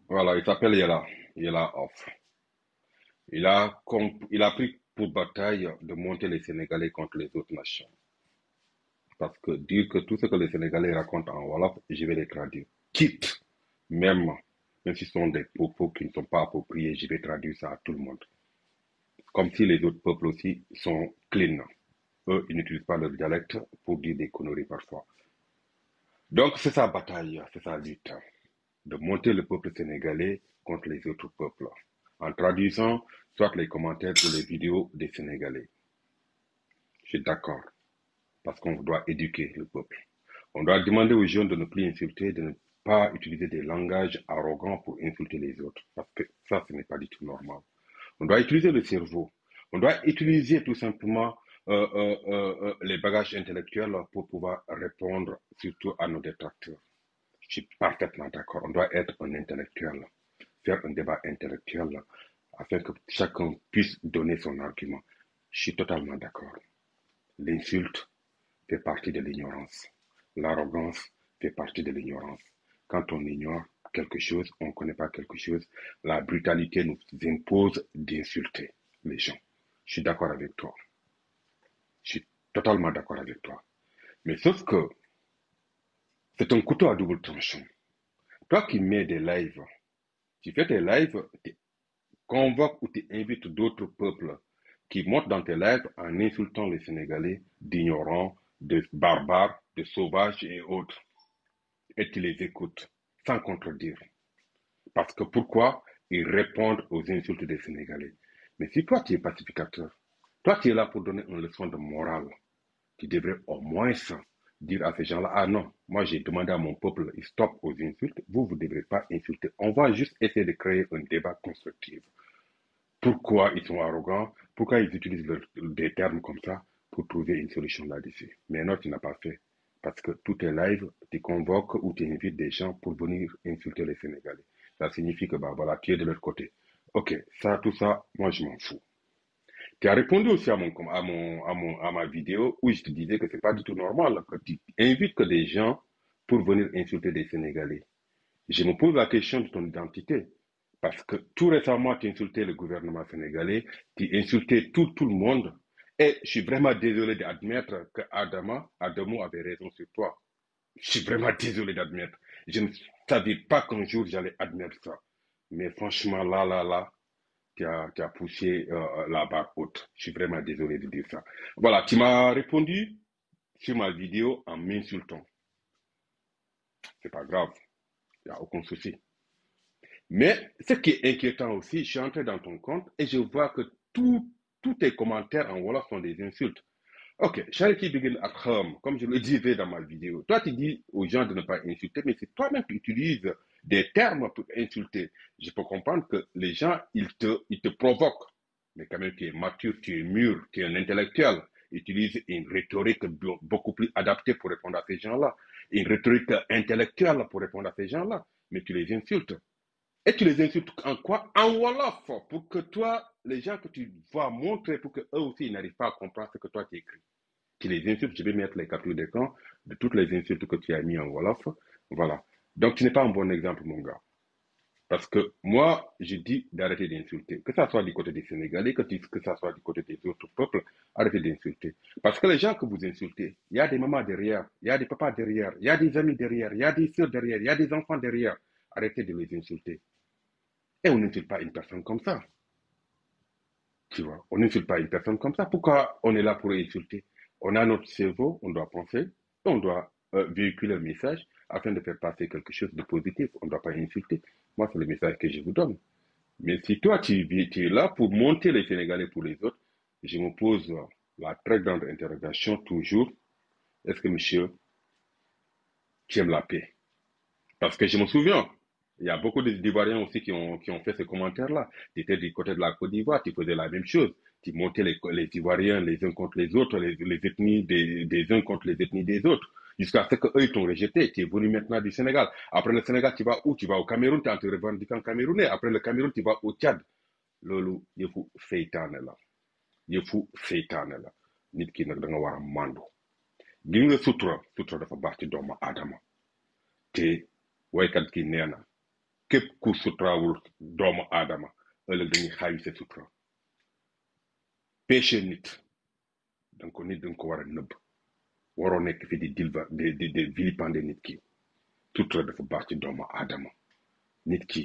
Voilà, il s'appelle Yela. Yela Off. Il a pris pour bataille de monter les Sénégalais contre les autres nations. Parce que dire que tout ce que les Sénégalais racontent en Wolof, je vais les traduire. Quitte, même, même si ce sont des propos qui ne sont pas appropriés, je vais traduire ça à tout le monde. Comme si les autres peuples aussi sont clean. Eux, ils n'utilisent pas leur dialecte pour dire des conneries parfois. Donc, c'est sa bataille, c'est sa lutte, de monter le peuple sénégalais contre les autres peuples, en traduisant soit les commentaires ou les vidéos des Sénégalais. Je suis d'accord, parce qu'on doit éduquer le peuple. On doit demander aux jeunes de ne plus insulter, de ne pas utiliser des langages arrogants pour insulter les autres, parce que ça, ce n'est pas du tout normal. On doit utiliser le cerveau. On doit utiliser tout simplement les bagages intellectuels pour pouvoir répondre surtout à nos détracteurs. Je suis parfaitement d'accord. On doit être un intellectuel, faire un débat intellectuel afin que chacun puisse donner son argument. Je suis totalement d'accord. L'insulte fait partie de l'ignorance. L'arrogance fait partie de l'ignorance. Quand on ignore quelque chose, on ne connaît pas quelque chose, la brutalité nous impose d'insulter les gens. Je suis d'accord avec toi. Je suis totalement d'accord avec toi. Mais sauf que c'est un couteau à double tranchant. Toi qui mets des lives, tu fais tes lives, tu convoques ou tu invites d'autres peuples qui montent dans tes lives en insultant les Sénégalais d'ignorants, de barbares, de sauvages et autres. Et tu les écoutes sans contredire. Parce que pourquoi? Ils répondent aux insultes des Sénégalais. Mais si toi tu es pacificateur, toi tu es là pour donner une leçon de morale, tu devrais au moins dire à ces gens-là, ah non, moi j'ai demandé à mon peuple, il stoppe aux insultes, vous ne devrez pas insulter. On va juste essayer de créer un débat constructif. Pourquoi ils sont arrogants? Pourquoi ils utilisent des termes comme ça pour trouver une solution là-dessus? Mais non, tu n'as pas fait. Parce que tout est live, tu convoques ou tu invites des gens pour venir insulter les Sénégalais. Ça signifie que, bah voilà, tu es de leur côté. Ok, ça, tout ça, moi je m'en fous. Tu as répondu aussi à ma vidéo où je te disais que c'est pas du tout normal que tu invites que des gens pour venir insulter des Sénégalais. Je me pose la question de ton identité. Parce que tout récemment, tu insultais le gouvernement sénégalais, tu insultais tout le monde. Et je suis vraiment désolé d'admettre que Adamo avait raison sur toi. Je suis vraiment désolé d'admettre. Je ne savais pas qu'un jour j'allais admettre ça. Mais franchement, là, tu as poussé la barre haute. Je suis vraiment désolé de dire ça. Voilà, tu m'as répondu sur ma vidéo en m'insultant. C'est pas grave, il n'y a aucun souci. Mais ce qui est inquiétant aussi, je suis entré dans ton compte et je vois que tous tes commentaires en Wolof sont des insultes. Ok, Charity begin at home, comme je le disais dans ma vidéo. Toi, tu dis aux gens de ne pas insulter, mais c'est toi-même qui utilises des termes pour insulter. Je peux comprendre que les gens, ils te provoquent. Mais quand même, tu es mature, tu es mûr, tu es un intellectuel. Utilise une rhétorique beaucoup plus adaptée pour répondre à ces gens-là. Une rhétorique intellectuelle pour répondre à ces gens-là. Mais tu les insultes. Et tu les insultes en quoi? En Wolof, pour que toi, les gens que tu vas montrer, pour que eux aussi ils n'arrivent pas à comprendre ce que toi tu écris. Tu les insultes, je vais mettre les captures d'écran de toutes les insultes que tu as mis en Wolof. Voilà. Donc tu n'es pas un bon exemple, mon gars. Parce que moi, je dis d'arrêter d'insulter. Que ça soit du côté des Sénégalais, que ça soit du côté des autres peuples, arrêtez d'insulter. Parce que les gens que vous insultez, il y a des mamans derrière, il y a des papas derrière, il y a des amis derrière, il y a des soeurs derrière, il y a des enfants derrière. Arrêtez de les insulter. Et on n'insulte pas une personne comme ça. Tu vois, on n'insulte pas une personne comme ça. Pourquoi on est là pour insulter? On a notre cerveau, on doit penser, on doit véhiculer le message afin de faire passer quelque chose de positif. On ne doit pas insulter. Moi, c'est le message que je vous donne. Mais si toi, tu es là pour monter les Sénégalais pour les autres, je me pose la très grande interrogation toujours. Est-ce que monsieur, tu aimes la paix? Parce que je me souviens, il y a beaucoup d'Ivoiriens aussi qui ont fait ce commentaire-là. Tu étais du côté de la Côte d'Ivoire, tu faisais la même chose. Tu montais les Ivoiriens les uns contre les autres, les ethnies des uns contre les ethnies des autres. Jusqu'à ce qu'eux, ils t'ont rejeté. Tu es venu maintenant du Sénégal. Après le Sénégal, tu vas où? Tu vas au Cameroun, tu es en te revendiquant camerounais. Après le Cameroun, tu vas au Tchad. Loolu yëfu seytaane la. Yëfu seytaane la. Nit ki nag da nga war a màndu. Gi nga sutura dafa baax ci doomu aadama. Te waykat ki nee na képp ku suturaawul doomu aadama ëllëg dañuy xaawi sa sutura péché nit danga ko war a nëbb waroo nekk fi di vilipender nit ki sutura dafa baax ci doomu aadama nit ki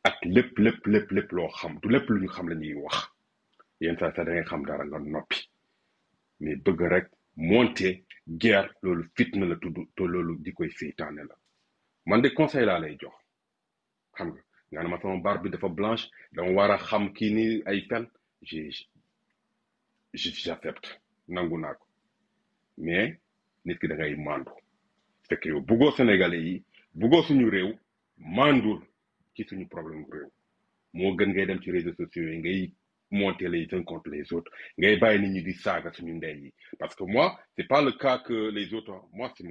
ak lépp loo xam du lépp lu ñu xam la ñuy wax yenn saa sax da ngay xam dara nga noppi mais bëgg rek monter guerre loolu fitna la tudd te loolu di koy seytaane la man de conseil laa lay jox xam nga ne ma sama barbe bi dafa blanche dama war a xam kii ni ay fen j'accepte nangu naa ko mais nit ki da ngay mandu fekk yow buggoo sénégalais yi buggoo suñu réew mandul ci suñu problème réew moo gën ngay dem ci réseaux sociaux yi ngay monter les uns contre les autres ngay bàyyi nit ñi di saaga suñu ndey yi parce que moi c'est pas le cas que les autres moi c'est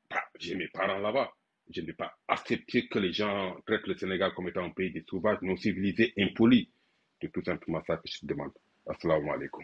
pas j'ai mes parents là-bas je ne vais pas accepter que les gens traitent le Sénégal comme étant un pays de sauvages non civilisés impolis c'est tout simplement ça que je te demande asalaamaaleykum